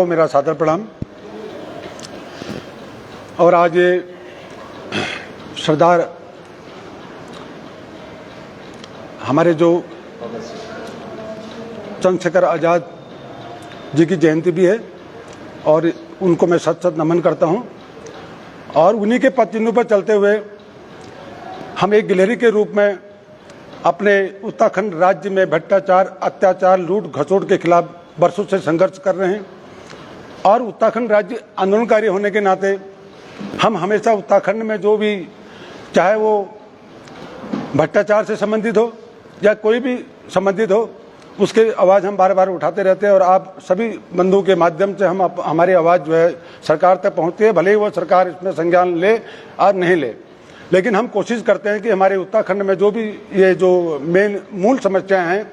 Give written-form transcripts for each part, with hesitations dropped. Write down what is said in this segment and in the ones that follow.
मेरा सादर प्रणाम। और आज ये सरदार हमारे जो चंद्रशेखर आज़ाद जी की जयंती भी है और उनको मैं सत सत नमन करता हूं। और उन्हीं के पद चिन्हों पर चलते हुए हम एक गिलहरी के रूप में अपने उत्तराखंड राज्य में भ्रष्टाचार, अत्याचार, लूट घसोट के खिलाफ बरसों से संघर्ष कर रहे हैं। और उत्तराखंड राज्य आंदोलनकारी होने के नाते हम हमेशा उत्तराखंड में जो भी, चाहे वो भ्रष्टाचार से संबंधित हो या कोई भी संबंधित हो, उसके आवाज़ हम बार बार उठाते रहते हैं। और आप सभी बंधुओं के माध्यम से हम हमारी आवाज़ जो है सरकार तक पहुंचती है, भले ही वो सरकार इसमें संज्ञान ले और नहीं ले, लेकिन हम कोशिश करते हैं कि हमारे उत्तराखंड में जो भी ये जो मूल समस्याएं हैं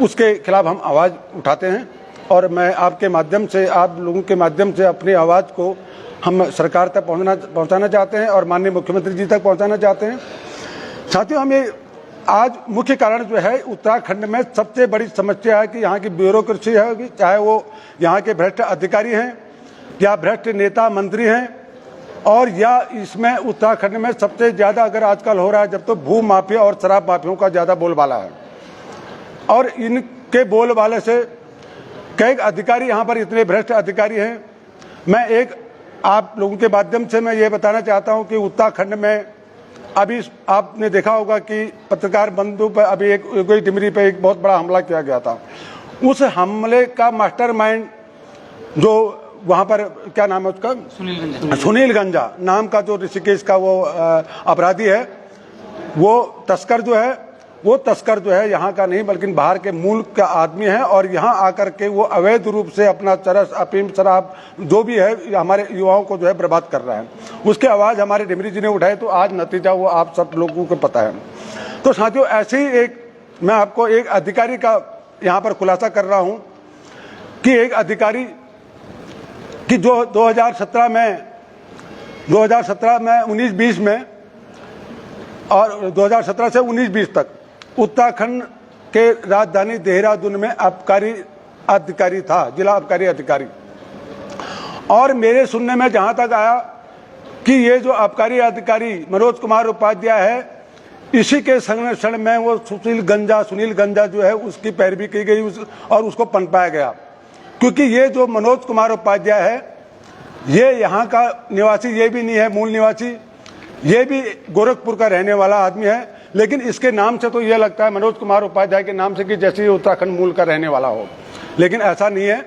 उसके खिलाफ हम आवाज़ उठाते हैं। और मैं आपके माध्यम से, आप लोगों के माध्यम से अपनी आवाज़ को हम सरकार तक पहुंचाना चाहते हैं और माननीय मुख्यमंत्री जी तक पहुंचाना चाहते हैं। साथियों, हमें आज मुख्य कारण जो है, उत्तराखंड में सबसे बड़ी समस्या है कि यहाँ की ब्यूरोक्रेसी है, चाहे वो यहाँ के भ्रष्ट अधिकारी हैं या भ्रष्ट नेता मंत्री हैं, और या इसमें उत्तराखंड में सबसे ज़्यादा अगर आजकल हो रहा है जब तो भू माफिया और शराब माफियों का ज़्यादा बोलबाला है। और इनके बोलबाले से कई अधिकारी यहाँ पर इतने भ्रष्ट अधिकारी हैं। मैं एक आप लोगों के माध्यम से मैं ये बताना चाहता हूँ कि उत्तराखंड में अभी आपने देखा होगा कि पत्रकार बंधु पर अभी एक टिमरी पे एक बहुत बड़ा हमला किया गया था। उस हमले का मास्टरमाइंड जो वहाँ पर, क्या नाम है उसका, सुनील गंजा नाम का जो ऋषिकेश का वो अपराधी है, वो तस्कर जो है यहाँ का नहीं बल्कि बाहर के मूल का आदमी है। और यहाँ आकर के वो अवैध रूप से अपना चरस, अफीम, शराब जो भी है हमारे युवाओं को जो है बर्बाद कर रहा है। उसकी आवाज़ हमारे डिमरी जी ने उठाई, तो आज नतीजा वो आप सब लोगों को पता है। तो साथियों, ऐसे ही एक मैं आपको एक अधिकारी का यहाँ पर खुलासा कर रहा हूँ कि एक अधिकारी कि जो 2017 में 19-20 में और 2017 से 19-20 तक उत्तराखंड के राजधानी देहरादून में आबकारी अधिकारी था, जिला आबकारी अधिकारी। और मेरे सुनने में जहां तक आया कि ये जो आबकारी अधिकारी मनोज कुमार उपाध्याय है, इसी के संरक्षण में वो सुनील गंजा जो है उसकी पैरवी की गई और उसको पनपाया गया। क्योंकि ये जो मनोज कुमार उपाध्याय है, ये यहाँ का निवासी ये भी नहीं है, मूल निवासी, ये भी गोरखपुर का रहने वाला आदमी है। लेकिन इसके नाम से तो ये लगता है मनोज कुमार उपाध्याय के नाम से कि जैसे उत्तराखंड मूल का रहने वाला हो, लेकिन ऐसा नहीं है।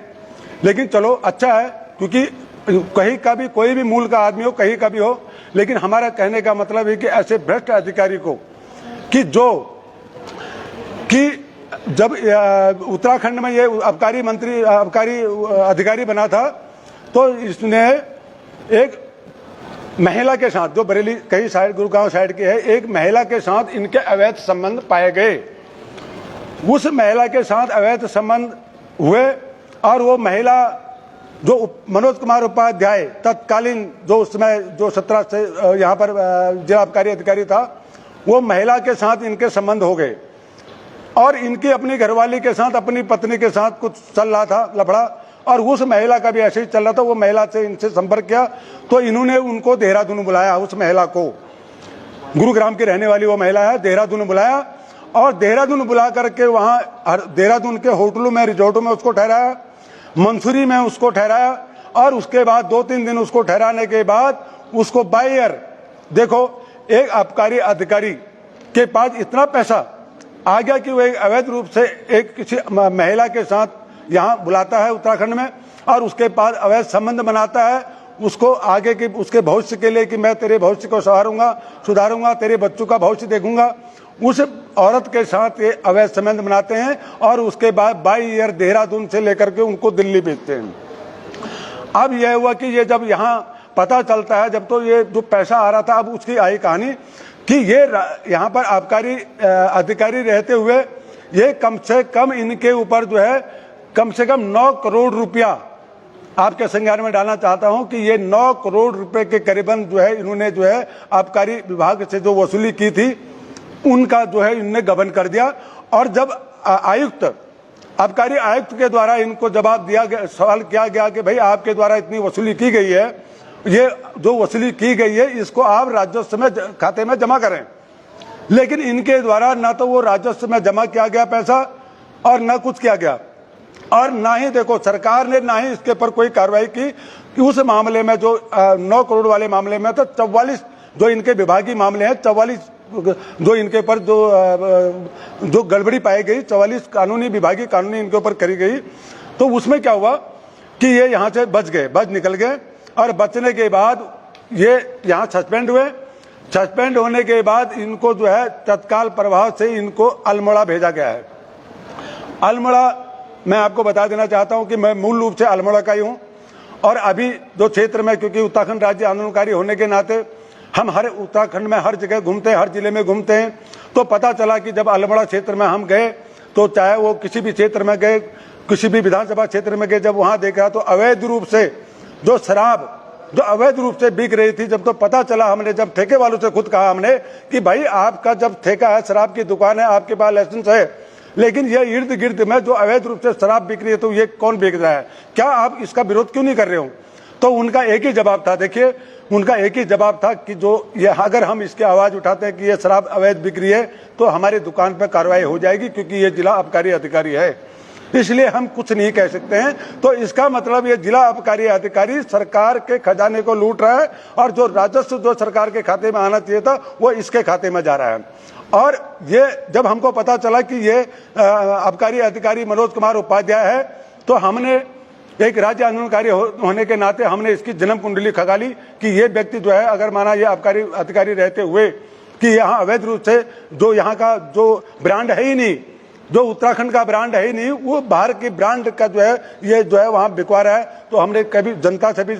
लेकिन चलो अच्छा है, क्योंकि कहीं का भी कोई भी मूल का आदमी हो, कहीं का भी हो, लेकिन हमारा कहने का मतलब है कि ऐसे भ्रष्ट अधिकारी को कि जब उत्तराखंड में ये आबकारी अधिकारी बना था, तो इसने एक महिला के साथ, जो बरेली कई साइड गुरुगांव साइड के है, एक महिला के साथ इनके अवैध संबंध पाए गए। उस महिला के साथ अवैध संबंध हुए और वो महिला जो मनोज कुमार उपाध्याय तत्कालीन जो उसमें जो 17 से यहाँ पर जिला आबकारी अधिकारी था, वो महिला के साथ इनके संबंध हो गए। और इनकी अपनी घरवाली के साथ, अपनी पत्नी के साथ कुछ चल रहा था लफड़ा, और उस महिला का भी ऐसे ही चल रहा था। वो महिला से इनसे संपर्क किया तो इन्होंने उनको देहरादून बुलाया। उस महिला को, गुरुग्राम की रहने वाली वो महिला है, देहरादून बुलाया और देहरादून बुला करके वहाँ देहरादून के होटलों में, रिजॉर्टों में उसको ठहराया, मंसूरी में उसको ठहराया। और उसके बाद 2-3 दिन उसको ठहराने के बाद उसको बाय एयर, देखो, एक आबकारी अधिकारी के पास इतना पैसा आ गया कि वो एक अवैध रूप से एक किसी महिला के साथ यहाँ बुलाता है उत्तराखंड में, और उसके पास अवैध संबंध बनाता है उसको आगे के उसके भविष्य के लिए कि मैं तेरे भविष्य को सुधारूंगा, तेरे बच्चों का भविष्य देखूंगा। उस औरत के साथ ये अवैध संबंध बनाते हैं और उसके बाद बाई एयर देहरादून से लेकर के उनको दिल्ली भेजते हैं। अब यह हुआ कि ये जब यहाँ पता चलता है, जब तो ये जो पैसा आ रहा था, अब उसकी आई कहानी कि ये यहाँ पर आबकारी अधिकारी रहते हुए ये कम से कम इनके ऊपर जो है कम से कम 9 करोड़ रुपया आपके संज्ञान में डालना चाहता हूं कि ये 9 करोड़ रुपए के करीबन जो है इन्होंने जो है आबकारी विभाग से जो वसूली की थी, उनका जो है इन्होंने गबन कर दिया। और जब आयुक्त आबकारी आयुक्त के द्वारा इनको जवाब दिया गया, सवाल किया गया कि भाई आपके द्वारा इतनी वसूली की गई है, ये जो वसूली की गई है इसको आप राजस्व में खाते में जमा करें। लेकिन इनके द्वारा ना तो वो राजस्व में जमा किया गया पैसा और ना कुछ किया गया, और ना ही देखो सरकार ने ना ही इसके ऊपर कोई कार्रवाई की कि उस मामले में जो 9 करोड़ वाले मामले में तो 44 जो इनके विभागीय मामले हैं, 44 जो इनके ऊपर जो गड़बड़ी पाई गई, 44 कानूनी विभागीय कानूनी इनके ऊपर करी गई। तो उसमें क्या हुआ कि ये यहाँ से बच निकल गए, और बचने के बाद ये यहाँ सस्पेंड हुए। सस्पेंड होने के बाद इनको जो है तत्काल प्रभाव से इनको अल्मोड़ा भेजा गया है। अल्मोड़ा मैं आपको बता देना चाहता हूं कि मैं मूल रूप से अल्मोड़ा का ही हूं, और अभी जो क्षेत्र में, क्योंकि उत्तराखंड राज्य आंदोलनकारी होने के नाते हम हर उत्तराखंड में हर जगह घूमते हैं, हर जिले में घूमते हैं, तो पता चला कि जब अल्मोड़ा क्षेत्र में हम गए तो चाहे वो किसी भी क्षेत्र में गए, किसी भी विधानसभा क्षेत्र में गए, जब वहां देखा तो अवैध रूप से जो शराब जो अवैध रूप से बिक रही थी, जब तो पता चला, हमने जब ठेके वालों से खुद कहा हमने कि भाई आपका जब ठेका है, शराब की दुकान है, आपके पास लाइसेंस है, लेकिन ये इर्द गिर्द में जो अवैध रूप से शराब बिक रही है तो ये कौन बिक रहा है, क्या आप इसका विरोध क्यों नहीं कर रहे हो? तो उनका एक ही जवाब था, देखिए उनका एक ही जवाब था कि जो ये अगर हम इसकी आवाज उठाते हैं कि ये शराब अवैध बिक रही है तो हमारी दुकान पर कार्रवाई हो जाएगी, क्योंकि ये जिला आबकारी अधिकारी है, इसलिए हम कुछ नहीं कह सकते हैं। तो इसका मतलब ये जिला आबकारी अधिकारी सरकार के खजाने को लूट रहा है, और जो राजस्व जो सरकार के खाते में आना चाहिए था वो इसके खाते में जा रहा है। और ये जब हमको पता चला कि ये आबकारी अधिकारी मनोज कुमार उपाध्याय है, तो हमने एक राज्य आंदोलनकारी होने के नाते हमने इसकी जन्म कुंडली खंगाली कि ये व्यक्ति जो है, अगर माना ये आबकारी अधिकारी रहते हुए कि यहाँ अवैध रूप से जो यहाँ का जो ब्रांड है ही नहीं, जो उत्तराखंड का ब्रांड है ही नहीं, वो बाहर की ब्रांड का जो है ये जो है वहाँ बिकवा रहा है। तो हमने कभी जनता से भी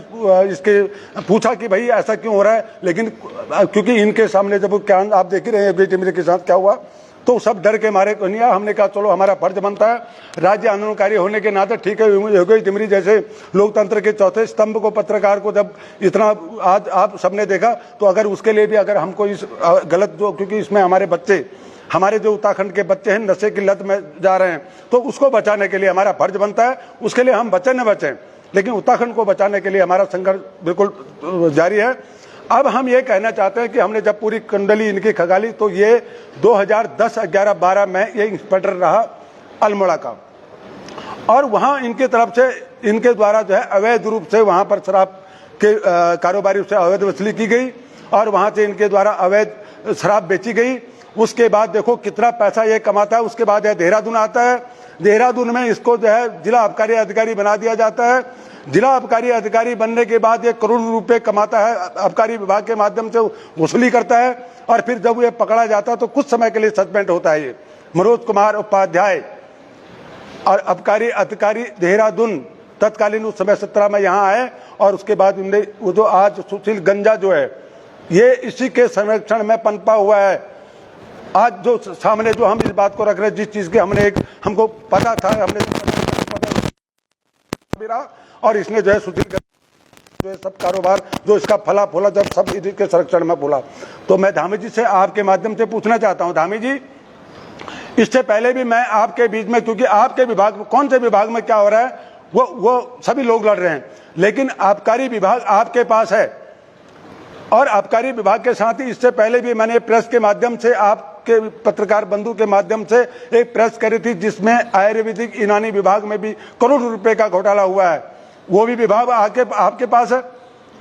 इसके पूछा कि भाई ऐसा क्यों हो रहा है, लेकिन क्योंकि इनके सामने जब क्या आप देख ही रहे हैं टिमरी के साथ क्या हुआ, तो सब डर के मारे नहीं आया। हमने कहा चलो हमारा फर्ज बनता है राज्य आंदोलनकारी होने के नाते, ठीक है योगेश टिमरी जैसे लोकतंत्र के चौथे स्तंभ को, पत्रकार को जब इतना आज आप सबने देखा, तो अगर उसके लिए भी अगर हमको इस गलत जो, क्योंकि इसमें हमारे बच्चे, हमारे जो उत्तराखंड के बच्चे हैं नशे की लत में जा रहे हैं, तो उसको बचाने के लिए हमारा फर्ज बनता है, उसके लिए हम बचे न बचें, लेकिन उत्तराखंड को बचाने के लिए हमारा संघर्ष बिल्कुल जारी है। अब हम ये कहना चाहते हैं कि हमने जब पूरी कुंडली इनकी खंगाली तो ये 2010, 11, 12 में ये इंस्पेक्टर रहा अल्मोड़ा का, और वहाँ इनके तरफ से इनके द्वारा जो है अवैध रूप से वहाँ पर शराब के कारोबारी से अवैध वसूली की गई, और वहाँ से इनके द्वारा अवैध शराब बेची गई। उसके बाद देखो कितना पैसा ये कमाता है। उसके बाद है देहरादून आता है, देहरादून में इसको जो है जिला आबकारी अधिकारी बना दिया जाता है। जिला आबकारी अधिकारी बनने के बाद ये करोड़ों रुपए कमाता है, आबकारी विभाग के माध्यम से वसूली करता है, और फिर जब ये पकड़ा जाता है तो कुछ समय के लिए सस्पेंड होता है। ये मनोज कुमार उपाध्याय और आबकारी अधिकारी देहरादून तत्कालीन उस समय 17 में यहाँ आए, और उसके बाद उनने वो जो आज सुशील गंजा जो है ये इसी के संरक्षण में पनपा हुआ है। आज जो सामने जो हम इस बात को रख रहे हैं, जिस चीज के हमको पता था, हमने और इसने जो है सुशील जो है सब कारोबार जो इसका फला फूला जब सब इसके संरक्षण में फूला। तो मैं धामी जी से आपके माध्यम से पूछना चाहता हूं, धामी जी इससे पहले भी मैं आपके बीच में, क्योंकि आपके विभाग कौन से विभाग में क्या हो रहा है वो सभी लोग लड़ रहे हैं, लेकिन आबकारी विभाग आपके पास है, और आबकारी विभाग के साथ ही इससे पहले भी मैंने प्रेस के माध्यम से आपके पत्रकार बंधु के माध्यम से एक प्रेस करी थी, जिसमें आयुर्वेदिक यूनानी विभाग में भी करोड़ों रुपए का घोटाला हुआ है। वो भी विभाग आपके पास है,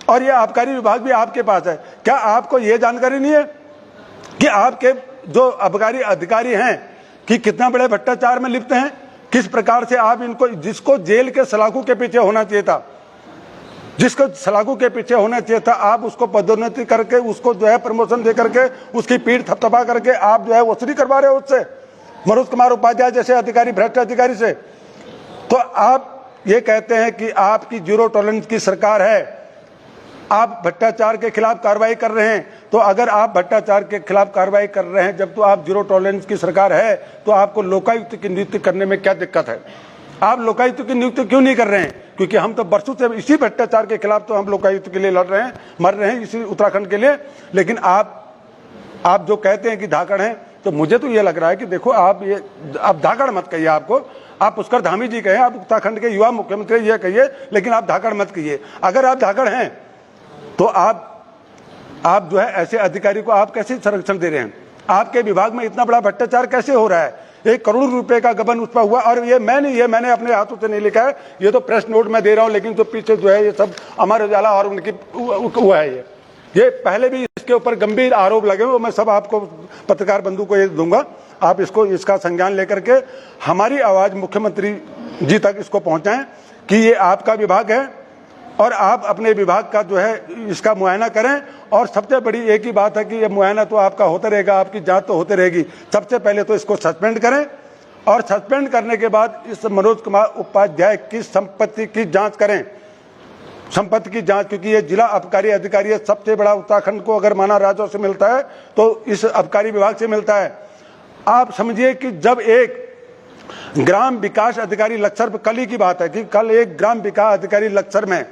और ये आबकारी विभाग भी आपके पास है। क्या आपको ये जानकारी नहीं है कि आपके जो आबकारी अधिकारी हैं कि कितना बड़े भ्रष्टाचार में लिप्त हैं, किस प्रकार से आप इनको, जिसको जेल के सलाखों के पीछे होना चाहिए था, जिसको सलाखों के पीछे होना चाहिए था, आप उसको पदोन्नति करके, उसको जो है प्रमोशन दे करके, उसकी पीठ थपथपा करके आप जो है वसूली करवा रहे हो उससे, मनोज कुमार उपाध्याय जैसे अधिकारी, भ्रष्ट अधिकारी से। तो आप ये कहते हैं कि आपकी जीरो टॉलरेंस की सरकार है, आप भ्रष्टाचार के खिलाफ कार्रवाई कर रहे हैं। तो अगर आप भ्रष्टाचार के खिलाफ कार्रवाई कर रहे हैं, जब तो आप जीरो टॉलरेंस की सरकार है, तो आपको लोकायुक्त की नियुक्ति करने में क्या दिक्कत है? आप लोकायुक्त की नियुक्ति क्यों नहीं कर रहे हैं? क्योंकि हम तो बरसों से इसी भ्रष्टाचार के खिलाफ तो हम लोकायुक्त के लिए लड़ रहे हैं, मर रहे हैं इसी उत्तराखंड के लिए। लेकिन आप जो कहते हैं कि धाकड़ हैं, तो मुझे तो ये लग रहा है कि देखो आप धाकड़ मत कहिए, आपको आप पुष्कर धामी जी कहें, आप उत्तराखंड के युवा मुख्यमंत्री ये कहिए, लेकिन आप धाकड़ मत कहिए। अगर आप धाकड़ हैं तो आप जो है ऐसे अधिकारी को आप कैसे संरक्षण दे रहे हैं? आपके विभाग में इतना बड़ा भ्रष्टाचार कैसे हो रहा है? 1 करोड़ रुपए का गबन उस पर हुआ, और ये मैंने अपने हाथों से नहीं लिखा है, ये तो प्रेस नोट में दे रहा हूं, लेकिन जो पीछे जो है ये सब अमर उजाला और उनकी हुआ है। ये पहले भी इसके ऊपर गंभीर आरोप लगे हुए, मैं सब आपको पत्रकार बंधु को ये दूंगा, आप इसका संज्ञान लेकर के हमारी आवाज मुख्यमंत्री जी तक इसको पहुंचाएं कि ये आपका विभाग है और आप अपने विभाग का जो है इसका मुआयना करें। और सबसे बड़ी एक ही बात है कि ये मुआयना तो आपका होता रहेगा, आपकी जांच तो होती रहेगी। सबसे पहले तो इसको सस्पेंड करें, और सस्पेंड करने के बाद इस मनोज कुमार उपाध्याय की संपत्ति की जांच करें, संपत्ति की जांच, क्योंकि ये जिला आबकारी अधिकारी है, सबसे बड़ा उत्तराखंड को अगर माना राज्यों से मिलता है तो इस आबकारी विभाग से मिलता है। आप समझिए कि जब एक ग्राम विकास अधिकारी लक्सर, कल ही की बात है कि कल एक ग्राम विकास अधिकारी लक्सर में,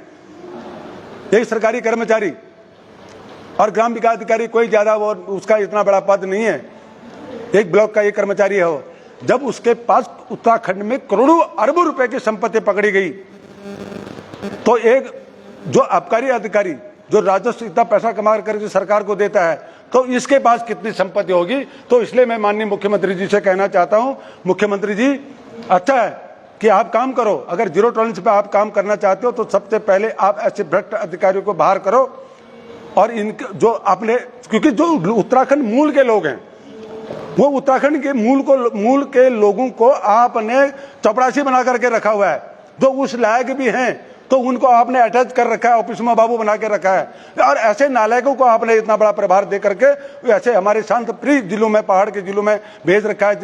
एक सरकारी कर्मचारी, और ग्राम विकास अधिकारी कोई ज्यादा वो उसका इतना बड़ा पद नहीं है, एक ब्लॉक का एक कर्मचारी है वो, जब उसके पास उत्तराखंड में करोड़ों अरबों रुपए की संपत्ति पकड़ी गई, तो एक जो आबकारी अधिकारी जो राजस्व इतना पैसा कमा करके सरकार को देता है, तो इसके पास कितनी संपत्ति होगी? तो इसलिए मैं माननीय मुख्यमंत्री जी से कहना चाहता हूं, मुख्यमंत्री जी अच्छा है कि आप काम करो, अगर जीरो टॉलरेंस पे आप काम करना चाहते हो तो सबसे पहले आप ऐसे भ्रष्ट अधिकारियों को बाहर करो। और इनके जो आपने, क्योंकि जो उत्तराखंड मूल के लोग हैं, वो उत्तराखंड के मूल के लोगों को आपने चपरासी बना करके रखा हुआ है, जो उस लायक भी हैं तो उनको आपने अटैच कर रखा है, ऑफिस में बाबू बना के रखा है। और ऐसे नालायकों को आपने इतना बड़ा प्रभार दे करके ऐसे हमारे शांत प्रिय जिलों में, पहाड़ के जिलों में भेज रखा है,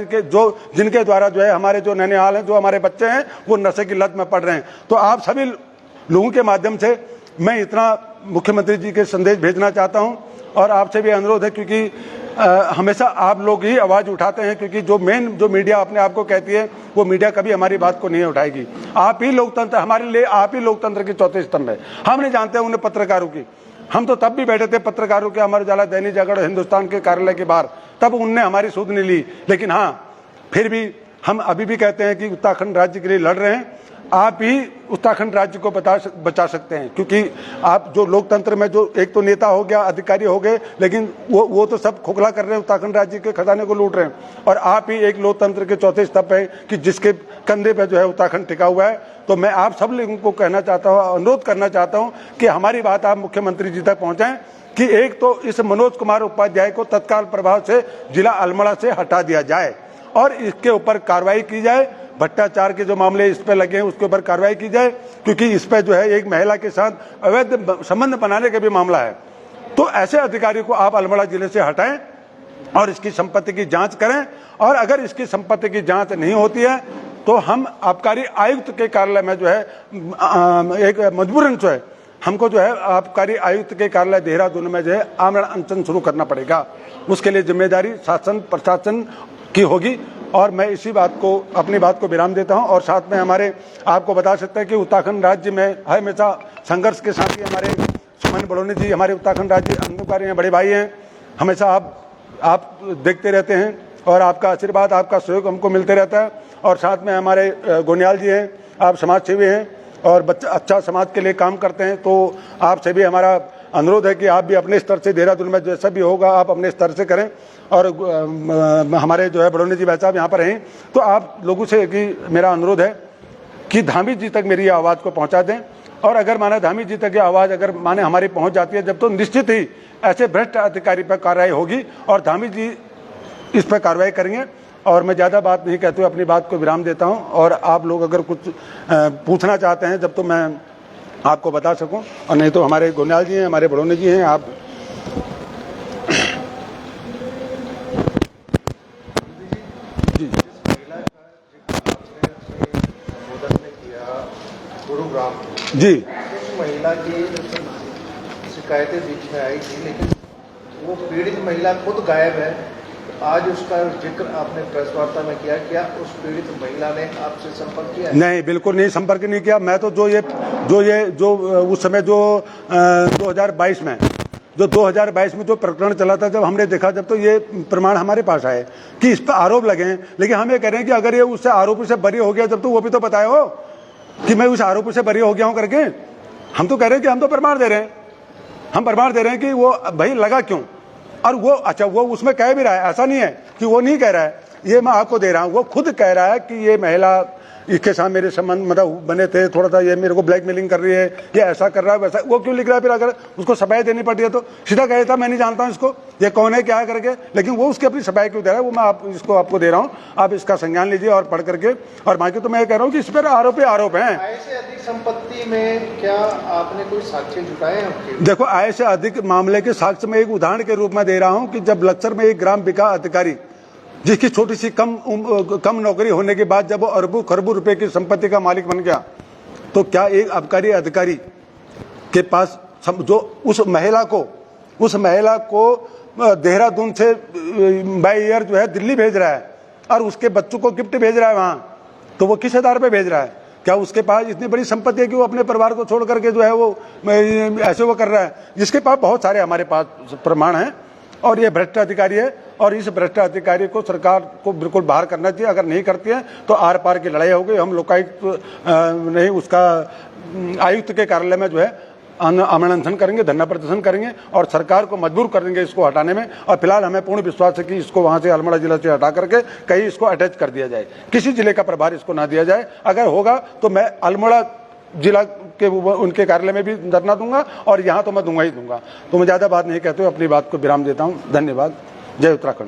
जिनके द्वारा जो है हमारे जो नैनीहाल हैं, जो हमारे बच्चे हैं वो नशे की लत में पड़ रहे हैं। तो आप सभी लोगों के माध्यम से मैं इतना मुख्यमंत्री जी के संदेश भेजना चाहता हूं, और आपसे भी अनुरोध है, क्योंकि हमेशा आप लोग ही आवाज उठाते हैं, क्योंकि जो मीडिया अपने आप को कहती है वो मीडिया कभी हमारी बात को नहीं उठाएगी। आप ही लोकतंत्र, हमारे लिए आप ही लोकतंत्र के चौथे स्तंभ है। हम नहीं जानते उन्हें पत्रकारों की, हम तो तब भी बैठे थे पत्रकारों के अमर उजाला, दैनिक जागरण, हिंदुस्तान के कार्यालय के बाहर, तब उनने हमारी सुध नहीं ली। लेकिन हाँ, फिर भी हम अभी भी कहते हैं कि उत्तराखंड राज्य के लिए लड़ रहे हैं, आप ही उत्तराखंड राज्य को बचा सकते हैं, क्योंकि आप जो लोकतंत्र में जो एक तो नेता हो गया, अधिकारी हो गए, लेकिन वो तो सब खोखला कर रहे हैं, उत्तराखंड राज्य के खजाने को लूट रहे हैं। और आप ही एक लोकतंत्र के चौथे स्तंभ है कि जिसके कंधे पे जो है उत्तराखंड टिका हुआ है। तो मैं आप सब लोगों को कहना चाहता हूँ, अनुरोध करना चाहता हूँ कि हमारी बात आप मुख्यमंत्री जी तक पहुंचाएं कि एक तो इस मनोज कुमार उपाध्याय को तत्काल प्रभाव से जिला अल्मोड़ा से हटा दिया जाए और इसके ऊपर कार्रवाई की जाए। भ्रष्टाचार के जो मामले इस पे लगे हैं उसके ऊपर कार्रवाई की जाए, क्योंकि इस पे जो है एक महिला के साथ अवैध संबंध बनाने का भी मामला है। तो ऐसे अधिकारी को आप अल्मोड़ा जिले से हटाएं और इसकी संपत्ति की जांच करें, और अगर इसकी संपत्ति की जांच नहीं होती है तो हम आबकारी आयुक्त के कार्यालय में जो है एक मजबूरन जो है हमको जो है आबकारी आयुक्त के कार्यालय देहरादून में जो है आमरण अनशन शुरू करना पड़ेगा। उसके लिए जिम्मेदारी शासन प्रशासन की होगी। और मैं इसी बात को, अपनी बात को विराम देता हूं। और साथ में हमारे आपको बता सकते हैं कि उत्तराखंड राज्य में हमेशा संघर्ष के साथ ही हमारे सुमन बड़ोनी जी हमारे उत्तराखंड राज्य अंगूकारी हैं, बड़े भाई हैं, हमेशा आप देखते रहते हैं और आपका आशीर्वाद, आपका सहयोग हमको मिलते रहता है। और साथ में हमारे गोनियाल जी हैं, आप समाज सेवी हैं और अच्छा समाज के लिए काम करते हैं। तो आपसे भी हमारा अनुरोध है कि आप भी अपने स्तर से देहरादून में जैसा भी होगा आप अपने स्तर से करें। और हमारे जो है बड़ोनी जी भाई साहब यहाँ पर हैं, तो आप लोगों से कि मेरा अनुरोध है कि धामी जी तक मेरी आवाज़ को पहुँचा दें। और अगर माने धामी जी तक ये आवाज़ अगर माने हमारी पहुँच जाती है जब, तो निश्चित ही ऐसे भ्रष्ट अधिकारी पर कार्रवाई होगी और धामी जी इस पर कार्रवाई करेंगे। और मैं ज़्यादा बात नहीं कहते हुए अपनी बात को विराम देता हूँ। और आप लोग अगर कुछ पूछना चाहते हैं जब, तो मैं आपको बता सकूं, और नहीं तो हमारे गोनियाल जी हैं, हमारे बड़ोनी जी हैं। आप जी जी महिला की शिकायतें बीच में आई थी, लेकिन वो पीड़ित महिला खुद गायब है। आज उसका जिक्र आपने प्रेस वार्ता में किया, क्या उस पीड़ित महिला ने आपसे संपर्क किया? नहीं, बिल्कुल नहीं संपर्क नहीं किया। मैं तो जो उस समय जो 2022 में जो 2022 में जो प्रकरण चला था, जब हमने देखा, जब तो ये प्रमाण हमारे पास आए कि इस पर आरोप लगे हैं, लेकिन हम ये कह रहे हैं कि अगर ये उससे आरोप से बरी हो गया, जब तो वो भी तो बताए हो कि मैं उस आरोप से बरी हो गया हूं करके। हम तो कह रहे हैं कि हम तो प्रमाण दे रहे हैं, हम प्रमाण दे रहे हैं कि वो भाई लगा क्यों। और वो अच्छा, वो उसमें कह भी रहा है, ऐसा नहीं है कि वो नहीं कह रहा है, ये मैं आपको दे रहा हूं, वो खुद कह रहा है कि ये महिला इसके साथ मेरे संबंध मतलब बने थे, थोड़ा सा ये मेरे को ब्लैकमेलिंग कर रही है, ये ऐसा कर रहा है वैसा। वो क्यों लिख रहा है फिर? अगर उसको सफाई देनी पड़ती है तो सीधा कह देता मैं नहीं जानता हूं इसको, ये कौन है क्या है करके। लेकिन वो उसकी अपनी सफाई क्यों दे रहा है, वो मैं इसको आपको दे रहा हूँ, आप इसका संज्ञान लीजिए और पढ़ करके। और बाकी तो मैं कह रहा हूँ कि इस पर आरोप है। आय से अधिक संपत्ति में क्या आपने कोई साक्ष्य जुटाए हैं? देखो, आय से अधिक मामले के साक्ष्य में एक उदाहरण के रूप में दे रहा हूं कि जब लक्सर में एक ग्राम विकास अधिकारी, जिसकी छोटी सी कम नौकरी होने के बाद जब वो अरबों खरबों रुपए की संपत्ति का मालिक बन गया, तो क्या एक आबकारी अधिकारी के पास जो उस महिला को देहरादून से बाय एयर जो है दिल्ली भेज रहा है और उसके बच्चों को गिफ्ट भेज रहा है वहां, तो वो किस आधार पे भेज रहा है? क्या उसके पास इतनी बड़ी संपत्ति है कि वो अपने परिवार को छोड़ करके जो है वो ऐसे वो कर रहा है? जिसके पास बहुत सारे हमारे पास प्रमाण हैं। और ये भ्रष्ट अधिकारी है, और इस भ्रष्ट अधिकारी को सरकार को बिल्कुल बाहर करना चाहिए। अगर नहीं करती है तो आर पार की लड़ाई होगी। हम लोकायुक्त नहीं, उसका आयुक्त के कार्यालय में जो है आमरण अनशन करेंगे, धरना प्रदर्शन करेंगे और सरकार को मजबूर करेंगे इसको हटाने में। और फिलहाल हमें पूर्ण विश्वास है कि इसको वहां से अल्मोड़ा जिला से हटा करके कहीं इसको अटैच कर दिया जाए, किसी जिले का प्रभार इसको ना दिया जाए। अगर होगा तो मैं अल्मोड़ा जिला के उनके कार्यालय में भी धरना दूंगा और यहाँ तो मैं दूंगा ही दूंगा। तो मैं ज्यादा बात नहीं कहते हुए अपनी बात को विराम देता हूँ। धन्यवाद। जय उत्तराखंड।